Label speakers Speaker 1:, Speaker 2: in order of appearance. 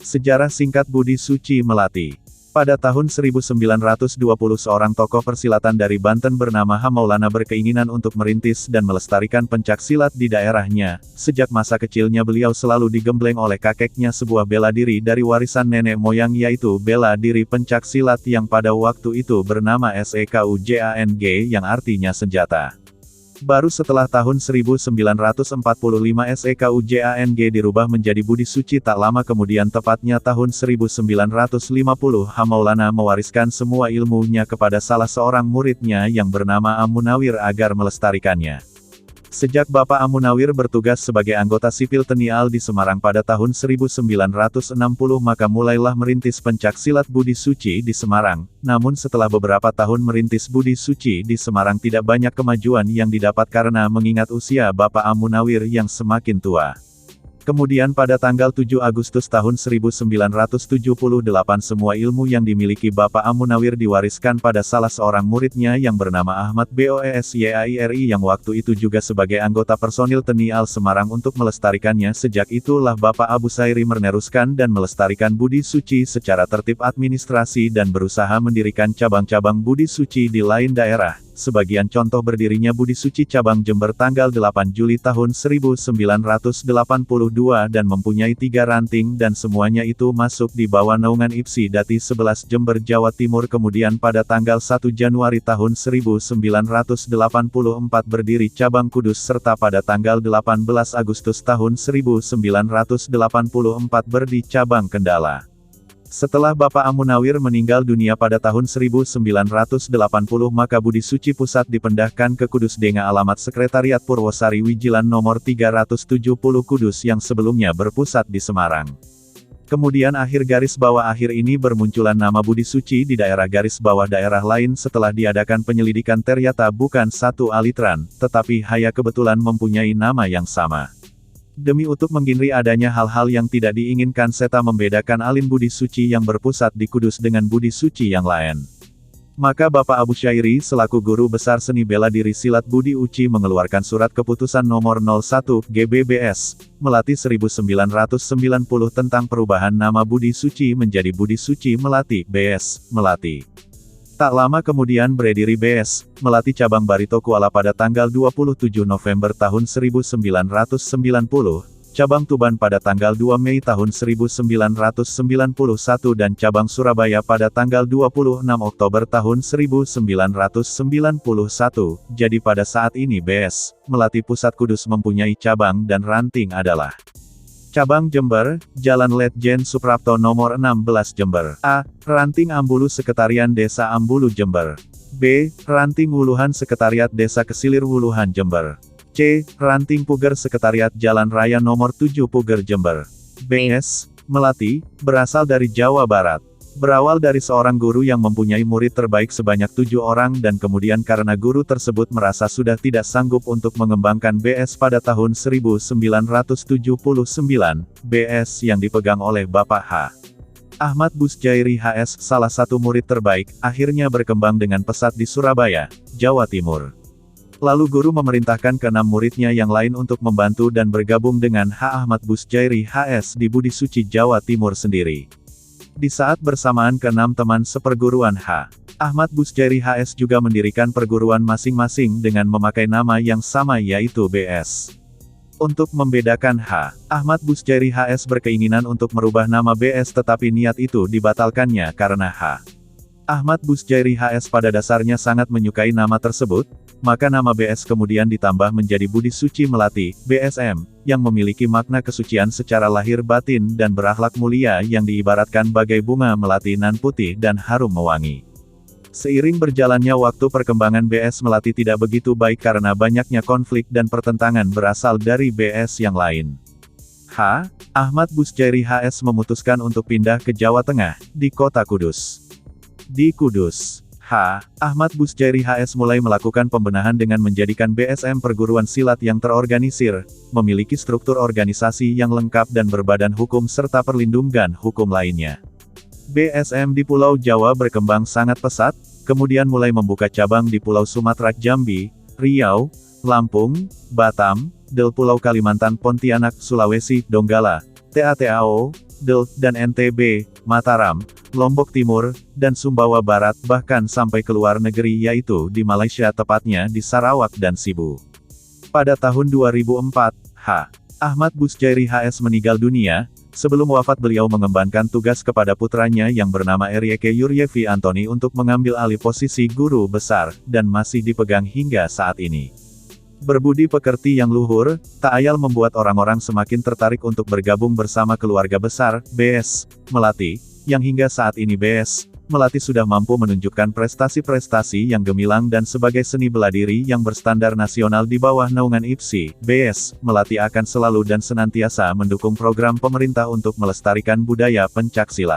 Speaker 1: Sejarah singkat Budi Suci Melati. Pada tahun 1920 seorang tokoh persilatan dari Banten bernama H. Maulana berkeinginan untuk merintis dan melestarikan pencak silat di daerahnya. Sejak masa kecilnya beliau selalu digembleng oleh kakeknya sebuah bela diri dari warisan nenek moyang, yaitu bela diri pencak silat yang pada waktu itu bernama SEKUJANG yang artinya senjata. Baru setelah tahun 1945 SEKUJANG dirubah menjadi Budi Suci. Tak lama kemudian, tepatnya tahun 1950, H. Maulana mewariskan semua ilmunya kepada salah seorang muridnya yang bernama A. Munawir agar melestarikannya. Sejak Bapak A. Munawir bertugas sebagai anggota sipil TNI AL di Semarang pada tahun 1960, maka mulailah merintis pencak silat Budi Suci di Semarang. Namun setelah beberapa tahun merintis Budi Suci di Semarang, tidak banyak kemajuan yang didapat karena mengingat usia Bapak A. Munawir yang semakin tua. Kemudian pada tanggal 7 Agustus tahun 1978 semua ilmu yang dimiliki Bapak A. Munawir diwariskan pada salah seorang muridnya yang bernama Ahmad Boesyairi yang waktu itu juga sebagai anggota personil TNI AL Semarang untuk melestarikannya. Sejak itulah Bapak Abu Sairi meneruskan dan melestarikan Budi Suci secara tertib administrasi dan berusaha mendirikan cabang-cabang Budi Suci di lain daerah. Sebagian contoh berdirinya Budi Suci cabang Jember tanggal 8 Juli tahun 1982 dan mempunyai 3 ranting dan semuanya itu masuk di bawah naungan IPSI Dati 11 Jember Jawa Timur. Kemudian pada tanggal 1 Januari tahun 1984 berdiri cabang Kudus, serta pada tanggal 18 Agustus tahun 1984 berdiri cabang Kendala. Setelah Bapak A. Munawir meninggal dunia pada tahun 1980, maka Budi Suci Pusat dipindahkan ke Kudus dengan alamat Sekretariat Purwosari Wijilan nomor 370 Kudus yang sebelumnya berpusat di Semarang. Kemudian akhir ini bermunculan nama Budi Suci di daerah daerah lain setelah diadakan penyelidikan. Ternyata bukan satu alitran, tetapi hanya kebetulan mempunyai nama yang sama. Demi untuk menghindari adanya hal-hal yang tidak diinginkan, serta membedakan alin Budi Suci yang berpusat di Kudus dengan Budi Suci yang lain, maka Bapak Abu Syairi selaku Guru Besar Seni Bela Diri Silat Budi Uci mengeluarkan Surat Keputusan Nomor 01 GBBS Melati 1990 tentang perubahan nama Budi Suci menjadi Budi Suci Melati BS Melati. Tak lama kemudian berdiri BS Melati cabang Barito Kuala pada tanggal 27 November tahun 1990, cabang Tuban pada tanggal 2 Mei tahun 1991 dan cabang Surabaya pada tanggal 26 Oktober tahun 1991. Jadi pada saat ini BS Melati Pusat Kudus mempunyai cabang dan ranting adalah Cabang Jember, Jalan Letjen Suprapto nomor 16 Jember. A. Ranting Ambulu Sekretarian Desa Ambulu Jember. B. Ranting Wuluhan Sekretariat Desa Kesilir Wuluhan Jember. C. Ranting Puger Sekretariat Jalan Raya nomor 7 Puger Jember. BS Melati berasal dari Jawa Barat. Berawal dari seorang guru yang mempunyai murid terbaik sebanyak 7 orang dan kemudian karena guru tersebut merasa sudah tidak sanggup untuk mengembangkan BS pada tahun 1979, BS yang dipegang oleh Bapak H. Ahmad Busjairi HS, salah satu murid terbaik, akhirnya berkembang dengan pesat di Surabaya, Jawa Timur. Lalu guru memerintahkan ke-6 muridnya yang lain untuk membantu dan bergabung dengan H. Ahmad Busjairi HS di Budi Suci Jawa Timur sendiri. Di saat bersamaan ke-6 teman seperguruan H. Ahmad Busjairi HS juga mendirikan perguruan masing-masing dengan memakai nama yang sama, yaitu BS. Untuk membedakan H. Ahmad Busjairi HS berkeinginan untuk merubah nama BS, tetapi niat itu dibatalkannya karena H. Ahmad Busjairi HS pada dasarnya sangat menyukai nama tersebut, maka nama BS kemudian ditambah menjadi Budi Suci Melati, BSM, yang memiliki makna kesucian secara lahir batin dan berakhlak mulia yang diibaratkan bagai bunga melati nan putih dan harum mewangi. Seiring berjalannya waktu, perkembangan BS Melati tidak begitu baik karena banyaknya konflik dan pertentangan berasal dari BS yang lain. H. Ahmad Busjairi HS memutuskan untuk pindah ke Jawa Tengah, di kota Kudus. Di Kudus, H. Ahmad Busjairi HS mulai melakukan pembenahan dengan menjadikan BSM perguruan silat yang terorganisir, memiliki struktur organisasi yang lengkap dan berbadan hukum serta perlindungan hukum lainnya. BSM di Pulau Jawa berkembang sangat pesat, kemudian mulai membuka cabang di Pulau Sumatera, Jambi, Riau, Lampung, Batam, Del Pulau Kalimantan, Pontianak, Sulawesi, Donggala, TATAO, Del, dan NTB, Mataram, Lombok Timur, dan Sumbawa Barat bahkan sampai ke luar negeri yaitu di Malaysia tepatnya di Sarawak dan Sibu. Pada tahun 2004, Ahmad Busjairi HS meninggal dunia. Sebelum wafat beliau mengembankan tugas kepada putranya yang bernama Eryeke Yuryevi Antoni untuk mengambil alih posisi guru besar, dan masih dipegang hingga saat ini. Berbudi pekerti yang luhur, tak ayal membuat orang-orang semakin tertarik untuk bergabung bersama keluarga besar, BS Melati, yang hingga saat ini BS Melati sudah mampu menunjukkan prestasi-prestasi yang gemilang dan sebagai seni bela diri yang berstandar nasional di bawah naungan IPSI, BS Melati akan selalu dan senantiasa mendukung program pemerintah untuk melestarikan budaya pencaksilat.